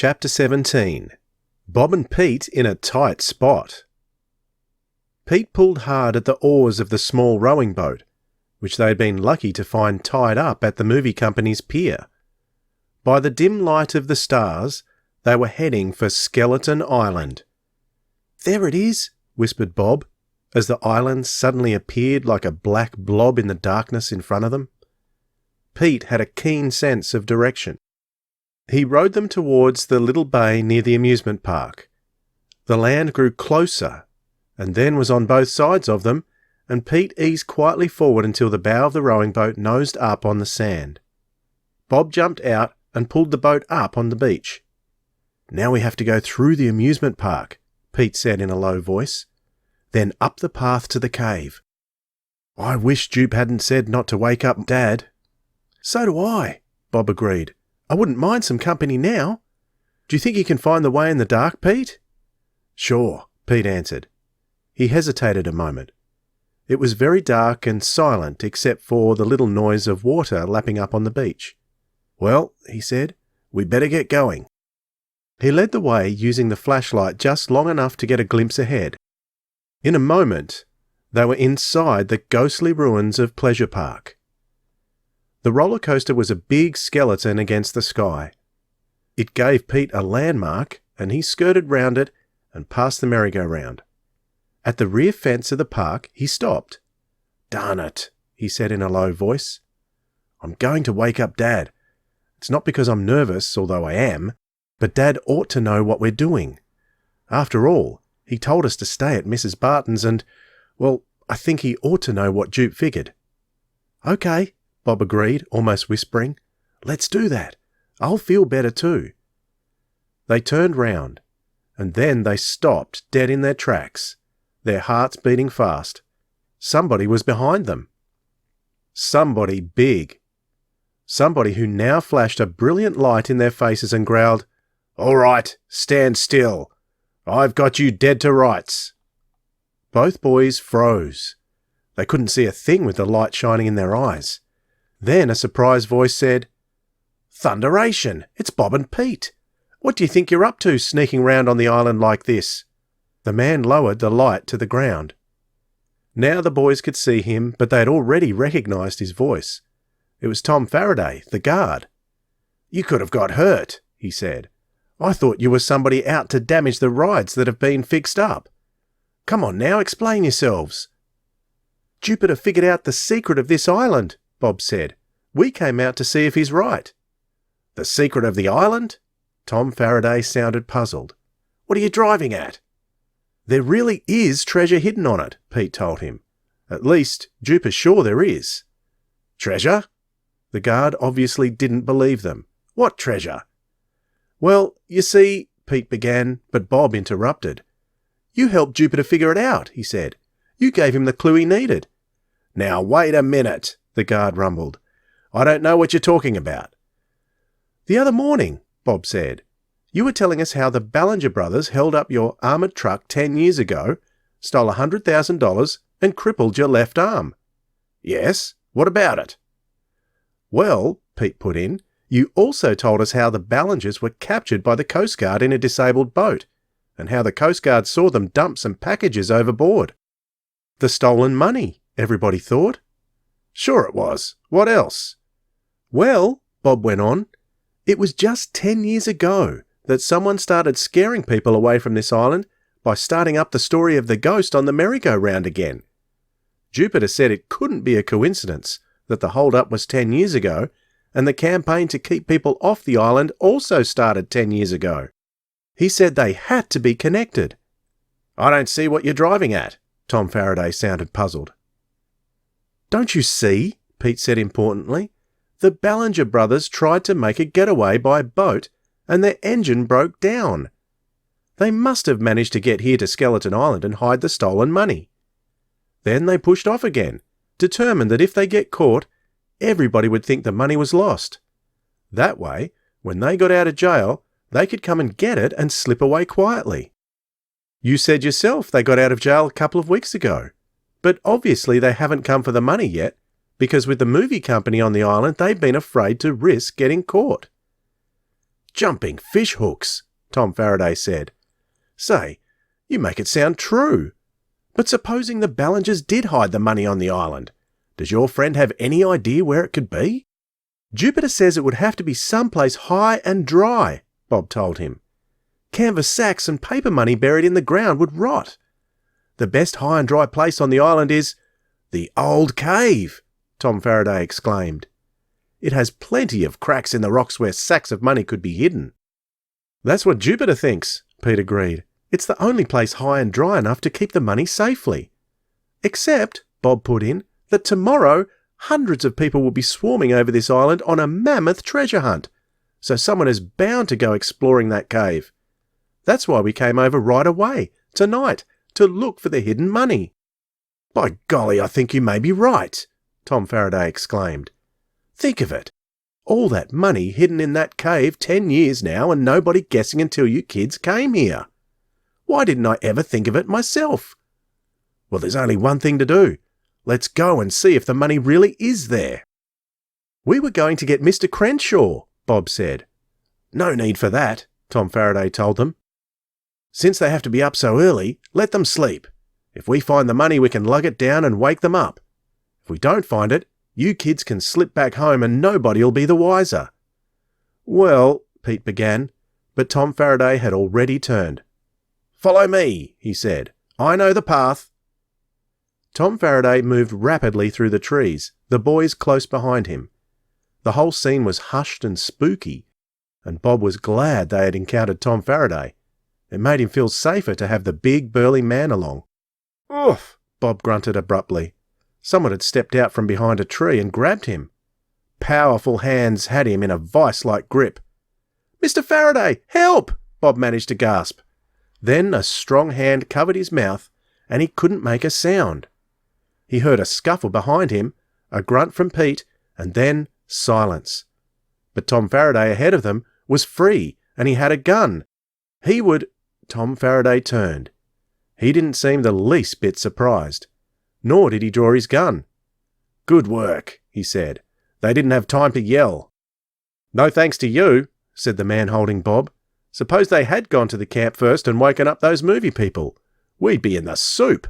Chapter 17. Bob and Pete in a tight spot. Pete pulled hard at the oars of the small rowing boat, which they had been lucky to find tied up at the movie company's pier. By the dim light of the stars, they were heading for Skeleton Island. "There it is," whispered Bob, as the island suddenly appeared like a black blob in the darkness in front of them. Pete had a keen sense of direction. He rowed them towards the little bay near the amusement park. The land grew closer, and then was on both sides of them, and Pete eased quietly forward until the bow of the rowing boat nosed up on the sand. Bob jumped out and pulled the boat up on the beach. "Now we have to go through the amusement park," Pete said in a low voice, "then up the path to the cave. I wish Jupe hadn't said not to wake up Dad." "So do I," Bob agreed. "I wouldn't mind some company now. Do you think you can find the way in the dark, Pete?" "Sure," Pete answered. He hesitated a moment. It was very dark and silent except for the little noise of water lapping up on the beach. "Well," he said, "we'd better get going." He led the way using the flashlight just long enough to get a glimpse ahead. In a moment, they were inside the ghostly ruins of Pleasure Park. The roller coaster was a big skeleton against the sky. It gave Pete a landmark, and he skirted round it and past the merry-go-round. At the rear fence of the park, he stopped. "Darn it," he said in a low voice. "I'm going to wake up Dad. It's not because I'm nervous, although I am, but Dad ought to know what we're doing. After all, he told us to stay at Mrs. Barton's and, well, I think he ought to know what Jupe figured." "Okay," Bob agreed, almost whispering. "Let's do that. I'll feel better too." They turned round, and then they stopped dead in their tracks, their hearts beating fast. Somebody was behind them. Somebody big. Somebody who now flashed a brilliant light in their faces and growled, "All right, stand still. I've got you dead to rights." Both boys froze. They couldn't see a thing with the light shining in their eyes. Then a surprised voice said, "Thunderation! It's Bob and Pete. What do you think you're up to, sneaking round on the island like this?" The man lowered the light to the ground. Now the boys could see him, but they had already recognised his voice. It was Tom Faraday, the guard. "You could have got hurt," he said. "I thought you were somebody out to damage the rides that have been fixed up. Come on now, explain yourselves." "Jupiter figured out the secret of this island," Bob said. "We came out to see if he's right." "The secret of the island?" Tom Faraday sounded puzzled. "What are you driving at?" "There really is treasure hidden on it," Pete told him. "At least, Jupe is sure there is." "Treasure?" The guard obviously didn't believe them. "What treasure?" "Well, you see," Pete began, but Bob interrupted. "You helped Jupiter figure it out," he said. "You gave him the clue he needed." "Now wait a minute," the guard rumbled. "I don't know what you're talking about." "The other morning," Bob said, "you were telling us how the Ballinger brothers held up your armoured truck 10 years ago, stole $100,000 and crippled your left arm." "Yes, what about it?" "Well," Pete put in, "you also told us how the Ballingers were captured by the Coast Guard in a disabled boat, and how the Coast Guard saw them dump some packages overboard." "The stolen money," everybody thought. "Sure it was. What else?" "Well," Bob went on, "it was just 10 years ago that someone started scaring people away from this island by starting up the story of the ghost on the merry-go-round again. Jupiter said it couldn't be a coincidence that the hold-up was 10 years ago, and the campaign to keep people off the island also started 10 years ago. He said they had to be connected." "I don't see what you're driving at." Tom Faraday sounded puzzled. "Don't you see?" Pete said importantly. "The Ballinger brothers tried to make a getaway by boat, and their engine broke down. They must have managed to get here to Skeleton Island and hide the stolen money. Then they pushed off again, determined that if they get caught, everybody would think the money was lost. That way, when they got out of jail, they could come and get it and slip away quietly. You said yourself they got out of jail a couple of weeks ago, but obviously they haven't come for the money yet, because with the movie company on the island, they've been afraid to risk getting caught." Jumping fish hooks, Tom Faraday said. Say, you make it sound true. But supposing the Ballingers did hide the money on the island, does your friend have any idea where it could be? Jupiter says it would have to be someplace high and dry, Bob told him. Canvas sacks and paper money buried in the ground would rot. The best high and dry place on the island is the old cave, Tom Faraday exclaimed. It has plenty of cracks in the rocks where sacks of money could be hidden. That's what Jupiter thinks, Pete agreed. It's the only place high and dry enough to keep the money safely. Except, Bob put in, that tomorrow hundreds of people will be swarming over this island on a mammoth treasure hunt, so someone is bound to go exploring that cave. That's why we came over right away, tonight, to look for the hidden money. By golly, I think you may be right, Tom Faraday exclaimed. Think of it. All that money hidden in that cave 10 years now and nobody guessing until you kids came here. Why didn't I ever think of it myself? Well, there's only one thing to do. Let's go and see if the money really is there. We were going to get Mr. Crenshaw, Bob said. No need for that, Tom Faraday told them. Since they have to be up so early, let them sleep. If we find the money, we can lug it down and wake them up. If we don't find it, you kids can slip back home and nobody'll be the wiser. Well, Pete began, but Tom Faraday had already turned. Follow me, he said. I know the path. Tom Faraday moved rapidly through the trees, the boys close behind him. The whole scene was hushed and spooky, and Bob was glad they had encountered Tom Faraday. It made him feel safer to have the big, burly man along. Oof, Bob grunted abruptly. Someone had stepped out from behind a tree and grabbed him. Powerful hands had him in a vice-like grip. Mr. Faraday, help! Bob managed to gasp. Then a strong hand covered his mouth, and he couldn't make a sound. He heard a scuffle behind him, a grunt from Pete, and then silence. But Tom Faraday ahead of them was free, and he had a gun. He would... Tom Faraday turned. He didn't seem the least bit surprised. Nor did he draw his gun. Good work, he said. They didn't have time to yell. No thanks to you, said the man holding Bob. Suppose they had gone to the camp first and woken up those movie people. We'd be in the soup.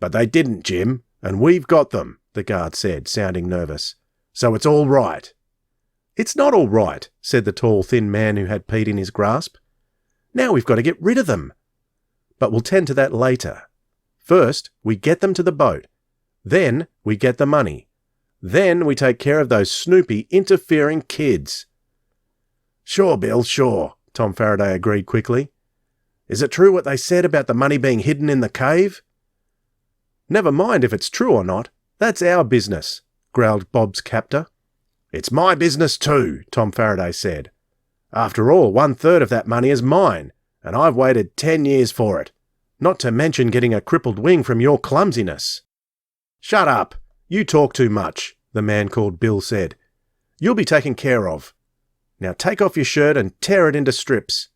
But they didn't, Jim, and we've got them, the guard said, sounding nervous. So it's all right. It's not all right, said the tall, thin man who had Pete in his grasp. Now we've got to get rid of them. But we'll tend to that later. First, we get them to the boat. Then we get the money. Then we take care of those snoopy, interfering kids. Sure, Bill, sure, Tom Faraday agreed quickly. Is it true what they said about the money being hidden in the cave? Never mind if it's true or not. That's our business, growled Bob's captor. It's my business too, Tom Faraday said. After all, 1/3 of that money is mine, and I've waited 10 years for it, not to mention getting a crippled wing from your clumsiness. Shut up! You talk too much, the man called Bill said. You'll be taken care of. Now take off your shirt and tear it into strips.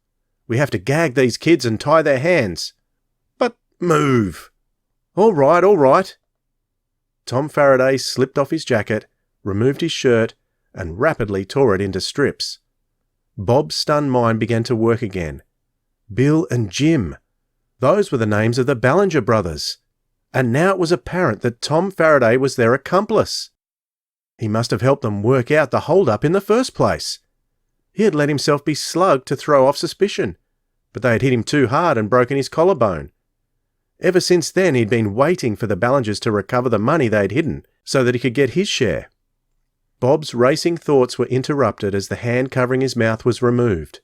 We have to gag these kids and tie their hands. But move! All right. Tom Faraday slipped off his jacket, removed his shirt, and rapidly tore it into strips. Bob's stunned mind began to work again. Bill and Jim. Those were the names of the Ballinger brothers. And now it was apparent that Tom Faraday was their accomplice. He must have helped them work out the hold-up in the first place. He had let himself be slugged to throw off suspicion, but they had hit him too hard and broken his collarbone. Ever since then he'd been waiting for the Ballingers to recover the money they'd hidden so that he could get his share. Bob's racing thoughts were interrupted as the hand covering his mouth was removed.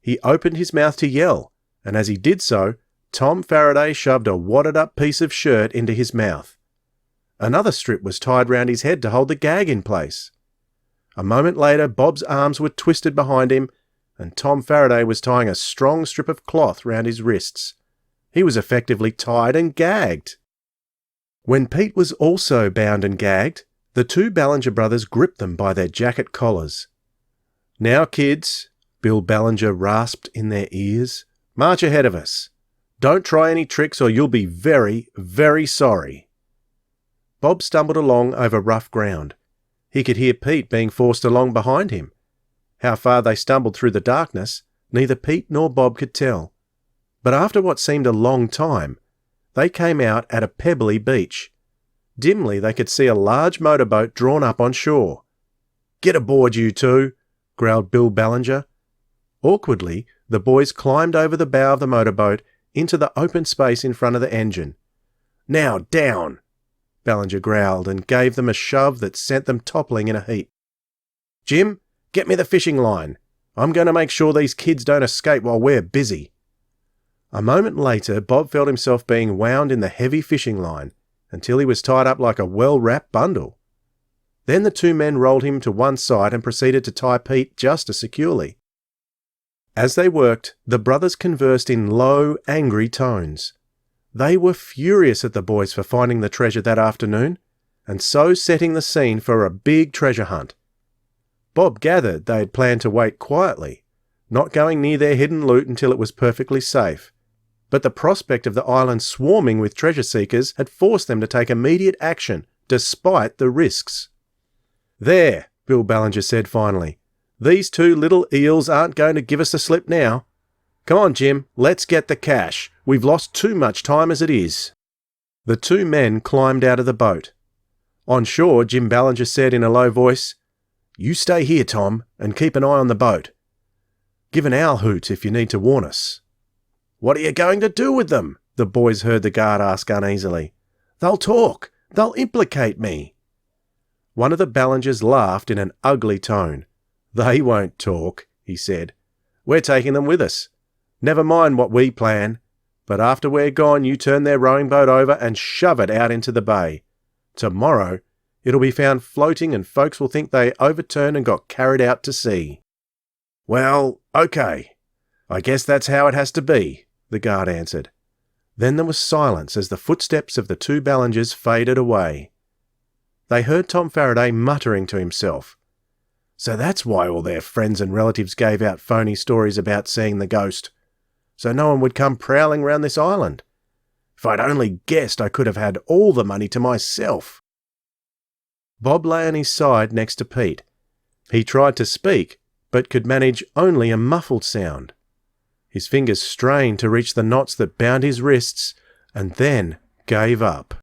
He opened his mouth to yell, and as he did so, Tom Faraday shoved a wadded-up piece of shirt into his mouth. Another strip was tied round his head to hold the gag in place. A moment later, Bob's arms were twisted behind him, and Tom Faraday was tying a strong strip of cloth round his wrists. He was effectively tied and gagged. When Pete was also bound and gagged, the two Ballinger brothers gripped them by their jacket collars. Now, kids, Bill Ballinger rasped in their ears, march ahead of us. Don't try any tricks or you'll be very, very sorry. Bob stumbled along over rough ground. He could hear Pete being forced along behind him. How far they stumbled through the darkness, neither Pete nor Bob could tell. But after what seemed a long time, they came out at a pebbly beach. Dimly they could see a large motorboat drawn up on shore. "Get aboard, you two," growled Bill Ballinger. Awkwardly, the boys climbed over the bow of the motorboat into the open space in front of the engine. "Now, down!" Ballinger growled and gave them a shove that sent them toppling in a heap. "Jim, get me the fishing line. I'm going to make sure these kids don't escape while we're busy." A moment later, Bob felt himself being wound in the heavy fishing line until he was tied up like a well-wrapped bundle. Then the two men rolled him to one side and proceeded to tie Pete just as securely. As they worked, the brothers conversed in low, angry tones. They were furious at the boys for finding the treasure that afternoon, and so setting the scene for a big treasure hunt. Bob gathered they had planned to wait quietly, not going near their hidden loot until it was perfectly safe. But the prospect of the island swarming with treasure seekers had forced them to take immediate action, despite the risks. "There," Bill Ballinger said finally. "These two little eels aren't going to give us the slip now. Come on, Jim, let's get the cash. We've lost too much time as it is." The two men climbed out of the boat. On shore, Jim Ballinger said in a low voice, "You stay here, Tom, and keep an eye on the boat. Give an owl hoot if you need to warn us." "What are you going to do with them?" the boys heard the guard ask uneasily. "They'll talk. They'll implicate me." One of the Ballingers laughed in an ugly tone. "They won't talk," he said. "We're taking them with us. Never mind what we plan. But after we're gone, you turn their rowing boat over and shove it out into the bay. Tomorrow, it'll be found floating and folks will think they overturned and got carried out to sea." "Well, okay. I guess that's how it has to be," the guard answered. Then there was silence as the footsteps of the two Ballingers faded away. They heard Tom Faraday muttering to himself. "So that's why all their friends and relatives gave out phony stories about seeing the ghost. So no one would come prowling round this island. If I'd only guessed, I could have had all the money to myself." Bob lay on his side next to Pete. He tried to speak, but could manage only a muffled sound. His fingers strained to reach the knots that bound his wrists, and then gave up.